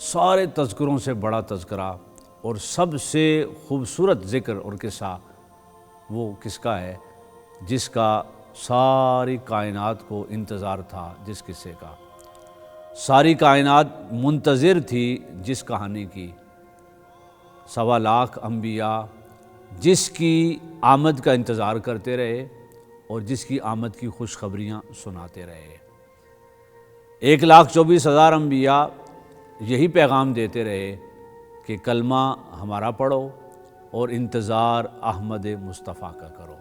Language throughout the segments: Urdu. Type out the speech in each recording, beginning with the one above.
سارے تذکروں سے بڑا تذکرہ اور سب سے خوبصورت ذکر اور قصہ وہ کس کا ہے جس کا ساری کائنات کو انتظار تھا، جس قصے کا ساری کائنات منتظر تھی، جس کہانی کی 1.25 لاکھ انبیاء جس کی آمد کا انتظار کرتے رہے اور جس کی آمد کی خوشخبریاں سناتے رہے۔ 1,24,000 انبیاء یہی پیغام دیتے رہے کہ کلمہ ہمارا پڑھو اور انتظار احمد مصطفیٰ کا کرو۔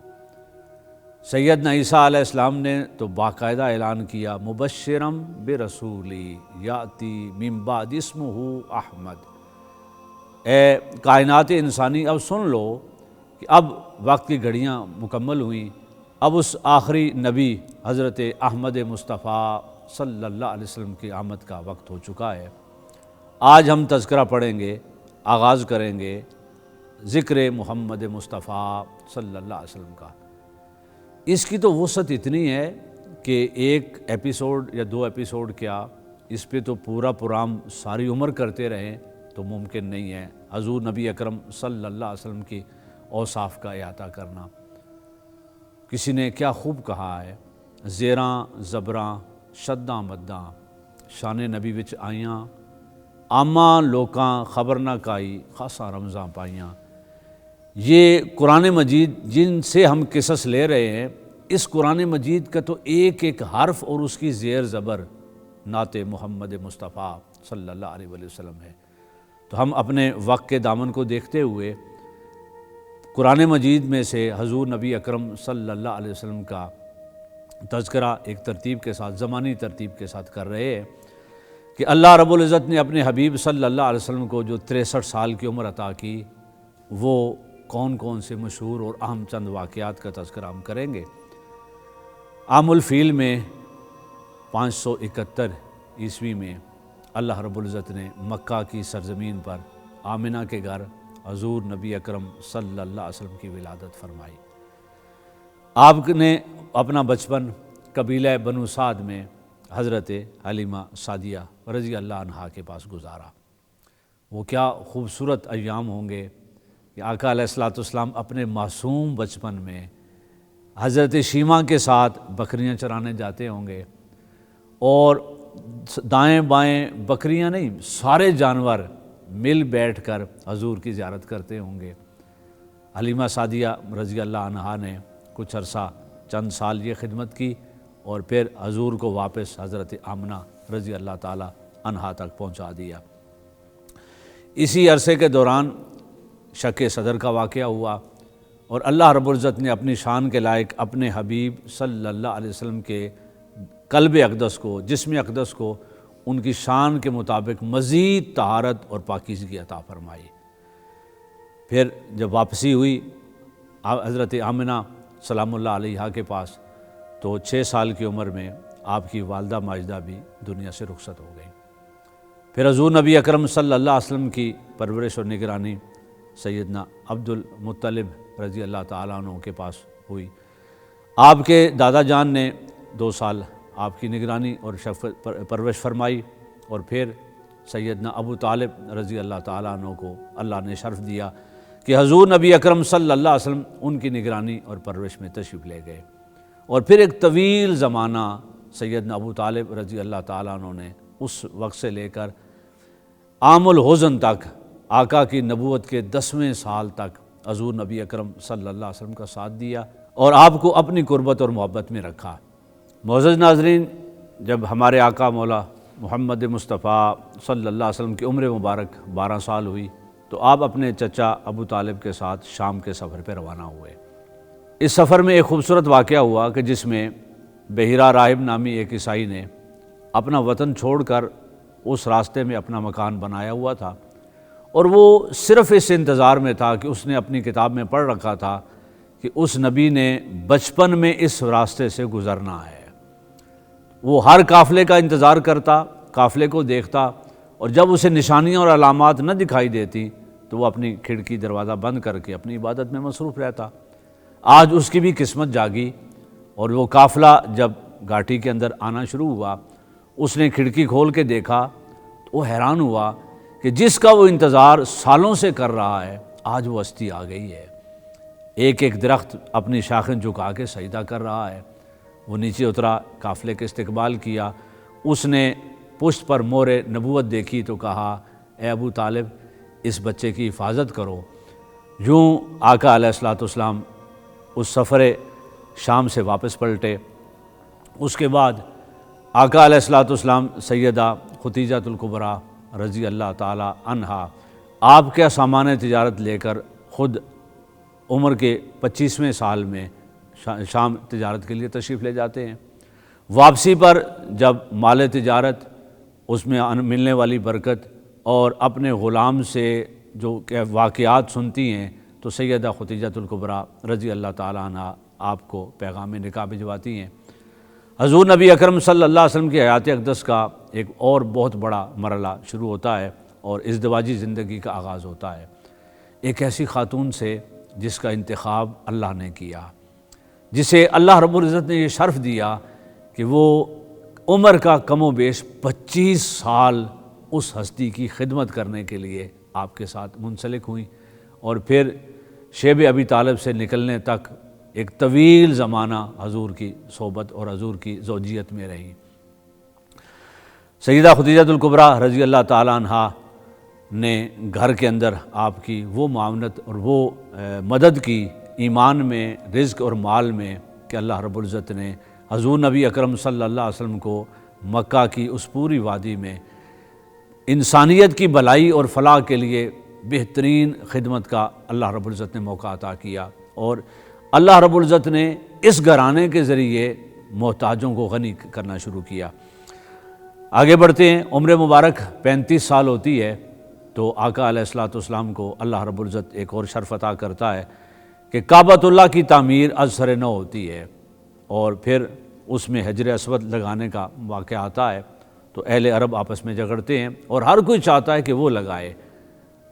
سیدنا عیسیٰ علیہ السلام نے تو باقاعدہ اعلان کیا، مبشرم برسولی یاتی من بعد اسمہ احمد۔ اے کائنات انسانی، اب سن لو کہ اب وقت کی گھڑیاں مکمل ہوئیں، اب اس آخری نبی حضرت احمد مصطفیٰ صلی اللہ علیہ وسلم کی آمد کا وقت ہو چکا ہے۔ آج ہم تذکرہ پڑھیں گے، آغاز کریں گے ذکر محمد مصطفیٰ صلی اللہ علیہ وسلم کا۔ اس کی تو وسعت اتنی ہے کہ ایک ایپیسوڈ یا 2 ایپیسوڈ کیا، اس پہ تو پورا پروگرام ساری عمر کرتے رہیں تو ممکن نہیں ہے حضور نبی اکرم صلی اللہ علیہ وسلم کی اوصاف کا احاطہ کرنا۔ کسی نے کیا خوب کہا ہے، زیراں زبراں شداں مداں شان نبی وچ آئیاں، عاماں لوکاں خبر نہ کائی خاصا رمضاں پائیاں۔ یہ قرآن مجید جن سے ہم قصص لے رہے ہیں، اس قرآن مجید کا تو ایک ایک حرف اور اس کی زیر زبر نعت محمد مصطفیٰ صلی اللہ علیہ وسلم ہے۔ تو ہم اپنے وقت کے دامن کو دیکھتے ہوئے قرآن مجید میں سے حضور نبی اکرم صلی اللہ علیہ وسلم کا تذکرہ ایک ترتیب کے ساتھ، زمانی ترتیب کے ساتھ کر رہے ہیں کہ اللہ رب العزت نے اپنے حبیب صلی اللہ علیہ وسلم کو جو 63 سال کی عمر عطا کی، وہ کون کون سے مشہور اور اہم چند واقعات کا تذکرہ ہم کریں گے۔ عام الفیل میں 571 عیسوی میں اللہ رب العزت نے مکہ کی سرزمین پر آمنہ کے گھر حضور نبی اکرم صلی اللہ علیہ وسلم کی ولادت فرمائی۔ آپ نے اپنا بچپن قبیلہ بنو سعد میں حضرت حلیمہ سعدیہ رضی اللہ عنہا کے پاس گزارا۔ وہ کیا خوبصورت ایام ہوں گے کہ آقا علیہ السلام اپنے معصوم بچپن میں حضرت شیمہ کے ساتھ بکریاں چرانے جاتے ہوں گے، اور دائیں بائیں بکریاں نہیں، سارے جانور مل بیٹھ کر حضور کی زیارت کرتے ہوں گے۔ حلیمہ سعدیہ رضی اللہ عنہا نے کچھ عرصہ چند سال یہ خدمت کی اور پھر حضور کو واپس حضرت آمنہ رضی اللہ تعالی عنہا تک پہنچا دیا۔ اسی عرصے کے دوران شک صدر کا واقعہ ہوا اور اللہ رب العزت نے اپنی شان کے لائق اپنے حبیب صلی اللہ علیہ وسلم کے قلب اقدس کو، جسم اقدس کو ان کی شان کے مطابق مزید طہارت اور پاکیزگی عطا فرمائی۔ پھر جب واپسی ہوئی حضرت آمنہ سلام اللہ علیہا کے پاس، تو 6 سال کی عمر میں آپ کی والدہ ماجدہ بھی دنیا سے رخصت ہو گئی۔ پھر حضور نبی اکرم صلی اللہ علیہ وسلم کی پرورش اور نگرانی سیدنا عبد المطلب رضی اللہ تعالیٰ عنہ کے پاس ہوئی۔ آپ کے دادا جان نے 2 سال آپ کی نگرانی اور پرورش فرمائی، اور پھر سیدنا ابو طالب رضی اللہ تعالیٰ عنہ کو اللہ نے شرف دیا کہ حضور نبی اکرم صلی اللہ علیہ وسلم ان کی نگرانی اور پرورش میں تشریف لے گئے، اور پھر ایک طویل زمانہ سیدنا ابو طالب رضی اللہ تعالیٰ عنہ نے اس وقت سے لے کر عام الحزن تک، آقا کی نبوت کے 10ویں سال تک حضور نبی اکرم صلی اللہ علیہ وسلم کا ساتھ دیا اور آپ کو اپنی قربت اور محبت میں رکھا۔ معزز ناظرین، جب ہمارے آقا مولا محمد مصطفیٰ صلی اللہ علیہ وسلم کی عمر مبارک 12 سال ہوئی، تو آپ اپنے چچا ابو طالب کے ساتھ شام کے سفر پہ روانہ ہوئے۔ اس سفر میں ایک خوبصورت واقعہ ہوا کہ جس میں بحیرہ راہب نامی ایک عیسائی نے اپنا وطن چھوڑ کر اس راستے میں اپنا مکان بنایا ہوا تھا، اور وہ صرف اس انتظار میں تھا کہ اس نے اپنی کتاب میں پڑھ رکھا تھا کہ اس نبی نے بچپن میں اس راستے سے گزرنا ہے۔ وہ ہر قافلے کا انتظار کرتا، قافلے کو دیکھتا، اور جب اسے نشانیاں اور علامات نہ دکھائی دیتی تو وہ اپنی کھڑکی دروازہ بند کر کے اپنی عبادت میں مصروف رہتا۔ آج اس کی بھی قسمت جاگی، اور وہ قافلہ جب گھاٹی کے اندر آنا شروع ہوا، اس نے کھڑکی کھول کے دیکھا تو وہ حیران ہوا کہ جس کا وہ انتظار سالوں سے کر رہا ہے آج وہ ہستی آ گئی ہے۔ ایک ایک درخت اپنی شاخیں جھکا کے سجدہ کر رہا ہے۔ وہ نیچے اترا، قافلے کے استقبال کیا، اس نے پشت پر مہر نبوت دیکھی تو کہا اے ابو طالب اس بچے کی حفاظت کرو۔ یوں آقا علیہ الصلوۃ والسلام اس سفر شام سے واپس پلٹے۔ اس کے بعد آقا علیہ الصلوۃ والسلام سیدہ ختیجۃ الکبریٰ رضی اللہ تعالی عنہا آپ کے سامان تجارت لے کر خود عمر کے 25ویں سال میں شام تجارت کے لیے تشریف لے جاتے ہیں۔ واپسی پر جب مال تجارت، اس میں ملنے والی برکت اور اپنے غلام سے جو واقعات سنتی ہیں تو سیدہ ختیجۃ الکبریٰ رضی اللہ تعالیٰ عنہ آپ کو پیغام نکاح بھجواتی ہیں۔ حضور نبی اکرم صلی اللہ علیہ وسلم کی حیات اقدس کا ایک اور بہت بڑا مرحلہ شروع ہوتا ہے اور ازدواجی زندگی کا آغاز ہوتا ہے ایک ایسی خاتون سے جس کا انتخاب اللہ نے کیا، جسے اللہ رب العزت نے یہ شرف دیا کہ وہ عمر کا کم و بیش 25 سال اس ہستی کی خدمت کرنے کے لیے آپ کے ساتھ منسلک ہوئیں، اور پھر شیب ابی طالب سے نکلنے تک ایک طویل زمانہ حضور کی صحبت اور حضور کی زوجیت میں رہیں۔ سیدہ ختیجۃ الکبریٰ رضی اللہ تعالیٰ عنہا نے گھر کے اندر آپ کی وہ معاونت اور وہ مدد کی ایمان میں، رزق اور مال میں، کہ اللہ رب العزت نے حضور نبی اکرم صلی اللہ علیہ وسلم کو مکہ کی اس پوری وادی میں انسانیت کی بھلائی اور فلاح کے لیے بہترین خدمت کا اللہ رب العزت نے موقع عطا کیا، اور اللہ رب العزت نے اس گھرانے کے ذریعے محتاجوں کو غنی کرنا شروع کیا۔ آگے بڑھتے ہیں، عمر مبارک 35 سال ہوتی ہے تو آقا علیہ الصلوۃ والسلام کو اللہ رب العزت ایک اور شرف عطا کرتا ہے کہ کعبۃ اللہ کی تعمیر از سر نو ہوتی ہے، اور پھر اس میں حجر اسود لگانے کا واقعہ آتا ہے تو اہل عرب آپس میں جھگڑتے ہیں اور ہر کوئی چاہتا ہے کہ وہ لگائے،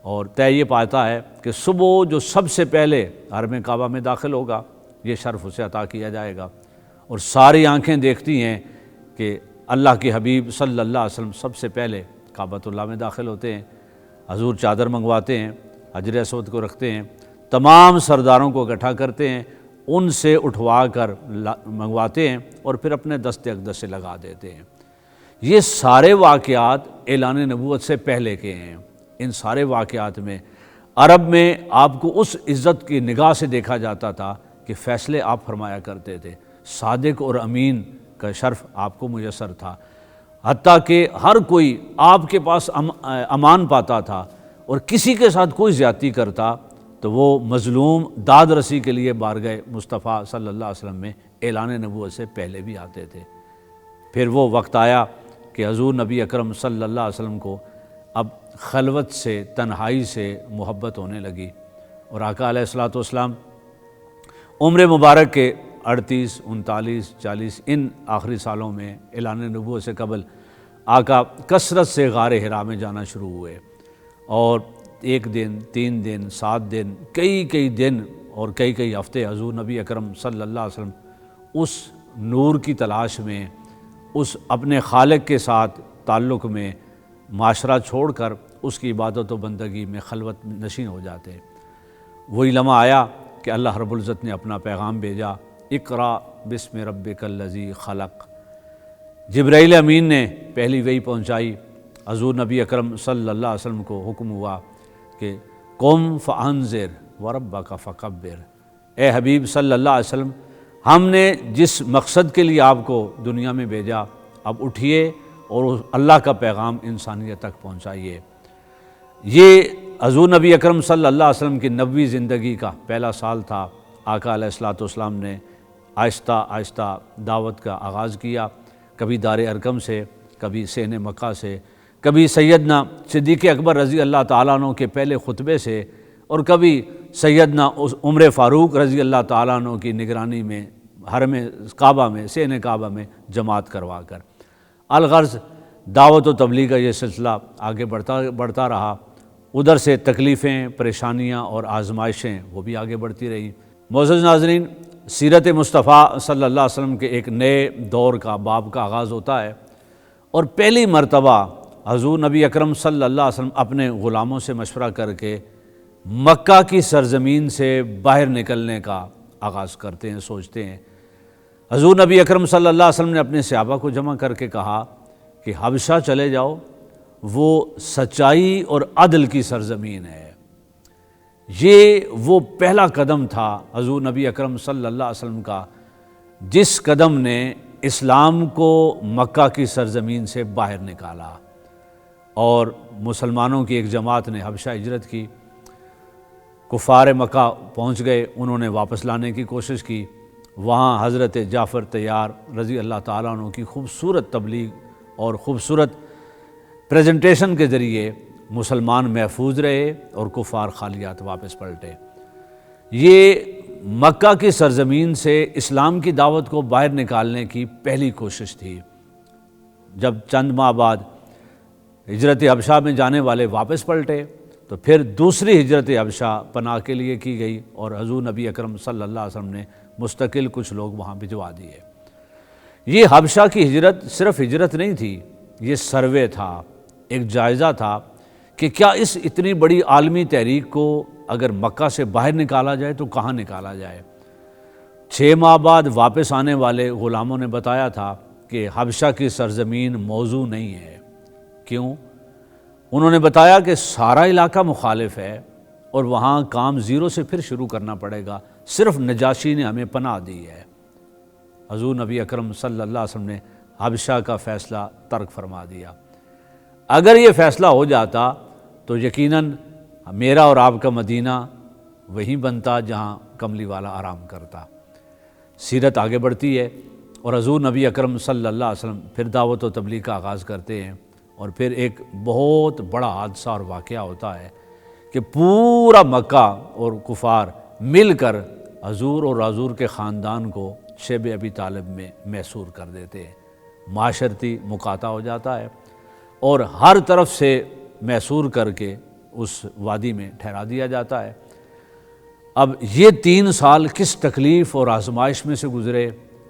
اور طے یہ پاتا ہے کہ صبح جو سب سے پہلے حرم کعبہ میں داخل ہوگا یہ شرف اسے عطا کیا جائے گا، اور ساری آنکھیں دیکھتی ہیں کہ اللہ کے حبیب صلی اللہ علیہ وسلم سب سے پہلے کعبۃ اللہ میں داخل ہوتے ہیں۔ حضور چادر منگواتے ہیں، حجر اسود کو رکھتے ہیں، تمام سرداروں کو اکٹھا کرتے ہیں، ان سے اٹھوا کر منگواتے ہیں اور پھر اپنے دست اقدس سے لگا دیتے ہیں۔ یہ سارے واقعات اعلان نبوت سے پہلے کے ہیں۔ ان سارے واقعات میں عرب میں آپ کو اس عزت کی نگاہ سے دیکھا جاتا تھا کہ فیصلے آپ فرمایا کرتے تھے، صادق اور امین کا شرف آپ کو میسر تھا، حتیٰ کہ ہر کوئی آپ کے پاس امان پاتا تھا، اور کسی کے ساتھ کوئی زیادتی کرتا تو وہ مظلوم داد رسی کے لیے بارگاہ مصطفیٰ صلی اللہ علیہ وسلم میں اعلان نبوت سے پہلے بھی آتے تھے۔ پھر وہ وقت آیا کہ حضور نبی اکرم صلی اللہ علیہ وسلم کو اب خلوت سے، تنہائی سے محبت ہونے لگی، اور آقا علیہ الصلوۃ والسلام عمر مبارک کے 38، 39، 40 ان آخری سالوں میں اعلان نبوت سے قبل آقا کثرت سے غار حرا میں جانا شروع ہوئے، اور 1 دن، 3 دن، 7 دن، کئی دن اور کئی ہفتے حضور نبی اکرم صلی اللہ علیہ وسلم اس نور کی تلاش میں، اس اپنے خالق کے ساتھ تعلق میں معاشرہ چھوڑ کر اس کی عبادت و بندگی میں خلوت نشین ہو جاتے ہیں۔ وہی لمحہ آیا کہ اللہ رب العزت نے اپنا پیغام بھیجا، اقرأ بسم ربک الذی خلق۔ جبرائیل امین نے پہلی وحی پہنچائی، حضور نبی اکرم صلی اللہ علیہ وسلم کو حکم ہوا کہ قم فانذر وربک فکبر۔ اے حبیب صلی اللہ علیہ وسلم، ہم نے جس مقصد کے لیے آپ کو دنیا میں بھیجا، اب اٹھیے اور اللہ کا پیغام انسانیت تک پہنچائیے۔ یہ حضور نبی اکرم صلی اللہ علیہ وسلم کی نبوی زندگی کا پہلا سال تھا۔ آقا علیہ الصلوۃ والسلام نے آہستہ آہستہ دعوت کا آغاز کیا، کبھی دار ارقم سے، کبھی سین مکہ سے، کبھی سیدنا صدیق اکبر رضی اللہ تعالیٰ عنہ کے پہلے خطبے سے، اور کبھی سیدنا عمر فاروق رضی اللہ تعالیٰ عنہ کی نگرانی میں حرم کعبہ میں، سین کعبہ میں جماعت کروا کر۔ الغرض دعوت و تبلیغ کا یہ سلسلہ آگے بڑھتا رہا، ادھر سے تکلیفیں، پریشانیاں اور آزمائشیں وہ بھی آگے بڑھتی رہیں۔ معزز ناظرین، سیرت مصطفیٰ صلی اللہ علیہ وسلم کے ایک نئے دور کا، باب کا آغاز ہوتا ہے، اور پہلی مرتبہ حضور نبی اکرم صلی اللہ علیہ وسلم اپنے غلاموں سے مشورہ کر کے مکہ کی سرزمین سے باہر نکلنے کا آغاز کرتے ہیں، سوچتے ہیں۔ حضور نبی اکرم صلی اللہ علیہ وسلم نے اپنے صحابہ کو جمع کر کے کہا کہ حبشہ چلے جاؤ، وہ سچائی اور عدل کی سرزمین ہے۔ یہ وہ پہلا قدم تھا حضور نبی اکرم صلی اللہ علیہ وسلم کا، جس قدم نے اسلام کو مکہ کی سرزمین سے باہر نکالا، اور مسلمانوں کی ایک جماعت نے حبشہ ہجرت کی، کفار مکہ پہنچ گئے، انہوں نے واپس لانے کی کوشش کی۔ وہاں حضرت جعفر طیار رضی اللہ تعالیٰ عنہ کی خوبصورت تبلیغ اور خوبصورت پریزنٹیشن کے ذریعے مسلمان محفوظ رہے اور کفار خالیات واپس پلٹے۔ یہ مکہ کی سرزمین سے اسلام کی دعوت کو باہر نکالنے کی پہلی کوشش تھی۔ جب چند ماہ بعد ہجرت حبشہ میں جانے والے واپس پلٹے تو پھر دوسری ہجرت حبشہ پناہ کے لیے کی گئی، اور حضور نبی اکرم صلی اللہ علیہ وسلم نے مستقل کچھ لوگ وہاں بھجوا دیے۔ یہ حبشہ کی ہجرت صرف ہجرت نہیں تھی، یہ سروے تھا، ایک جائزہ تھا کہ کیا اس اتنی بڑی عالمی تحریک کو اگر مکہ سے باہر نکالا جائے تو کہاں نکالا جائے۔ 6 ماہ بعد واپس آنے والے غلاموں نے بتایا تھا کہ حبشہ کی سرزمین موزوں نہیں ہے۔ کیوں؟ انہوں نے بتایا کہ سارا علاقہ مخالف ہے اور وہاں کام زیرو سے پھر شروع کرنا پڑے گا، صرف نجاشی نے ہمیں پناہ دی ہے۔ حضور نبی اکرم صلی اللہ علیہ وسلم نے حبشہ کا فیصلہ ترک فرما دیا۔ اگر یہ فیصلہ ہو جاتا تو یقیناً میرا اور آپ کا مدینہ وہیں بنتا جہاں کملی والا آرام کرتا۔ سیرت آگے بڑھتی ہے اور حضور نبی اکرم صلی اللہ علیہ وسلم پھر دعوت و تبلیغ کا آغاز کرتے ہیں، اور پھر ایک بہت بڑا حادثہ اور واقعہ ہوتا ہے کہ پورا مکہ اور کفار مل کر حضور اور حضور کے خاندان کو شیب ابی طالب میں محصور کر دیتے ہیں۔ معاشرتی مقاطع ہو جاتا ہے اور ہر طرف سے محصور کر کے اس وادی میں ٹھہرا دیا جاتا ہے۔ اب یہ 3 سال کس تکلیف اور آزمائش میں سے گزرے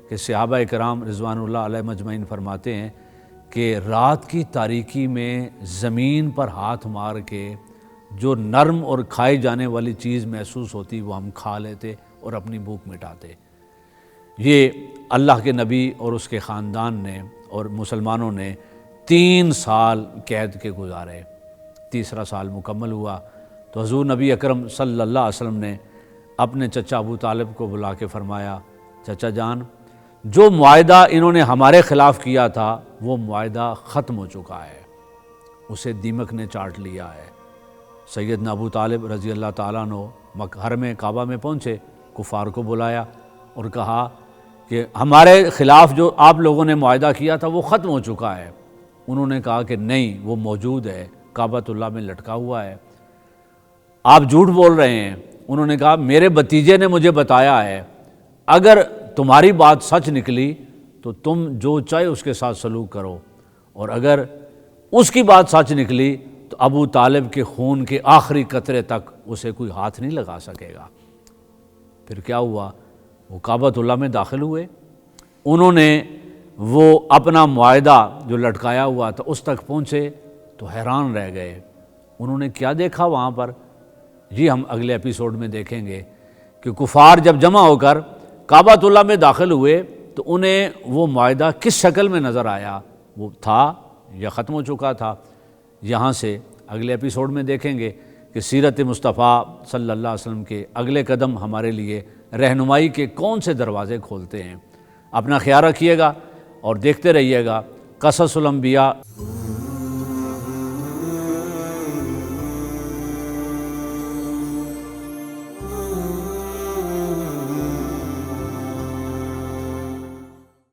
کہ صحابہ کرام رضوان اللہ علیہ مجمعین فرماتے ہیں کہ رات کی تاریکی میں زمین پر ہاتھ مار کے جو نرم اور کھائی جانے والی چیز محسوس ہوتی وہ ہم کھا لیتے اور اپنی بھوک مٹاتے۔ یہ اللہ کے نبی اور اس کے خاندان نے اور مسلمانوں نے 3 سال قید کے گزارے۔ تیسرا سال مکمل ہوا تو حضور نبی اکرم صلی اللہ علیہ وسلم نے اپنے چچا ابو طالب کو بلا کے فرمایا، چچا جان، جو معاہدہ انہوں نے ہمارے خلاف کیا تھا وہ معاہدہ ختم ہو چکا ہے، اسے دیمک نے چاٹ لیا ہے۔ سیدنا ابو طالب رضی اللہ تعالیٰ عنہ حرم کعبہ میں پہنچے، کفار کو بلایا اور کہا کہ ہمارے خلاف جو آپ لوگوں نے معاہدہ کیا تھا وہ ختم ہو چکا ہے۔ انہوں نے کہا کہ نہیں، وہ موجود ہے، کعبۃ اللہ میں لٹکا ہوا ہے، آپ جھوٹ بول رہے ہیں۔ انہوں نے کہا میرے بھتیجے نے مجھے بتایا ہے، اگر تمہاری بات سچ نکلی تو تم جو چاہے اس کے ساتھ سلوک کرو، اور اگر اس کی بات سچ نکلی تو ابو طالب کے خون کے آخری قطرے تک اسے کوئی ہاتھ نہیں لگا سکے گا۔ پھر کیا ہوا؟ وہ کعبۃ اللہ میں داخل ہوئے، انہوں نے وہ اپنا معاہدہ جو لٹکایا ہوا تھا اس تک پہنچے تو حیران رہ گئے۔ انہوں نے کیا دیکھا وہاں پر؟ یہ ہم اگلے ایپیسوڈ میں دیکھیں گے کہ کفار جب جمع ہو کر کعبۃ اللہ میں داخل ہوئے تو انہیں وہ معاہدہ کس شکل میں نظر آیا، وہ تھا یا ختم ہو چکا تھا۔ یہاں سے اگلے ایپیسوڈ میں دیکھیں گے کہ سیرت مصطفیٰ صلی اللہ علیہ وسلم کے اگلے قدم ہمارے لیے رہنمائی کے کون سے دروازے کھولتے ہیں۔ اپنا خیال رکھیے گا اور دیکھتے رہیے گا قصص الانبیاء۔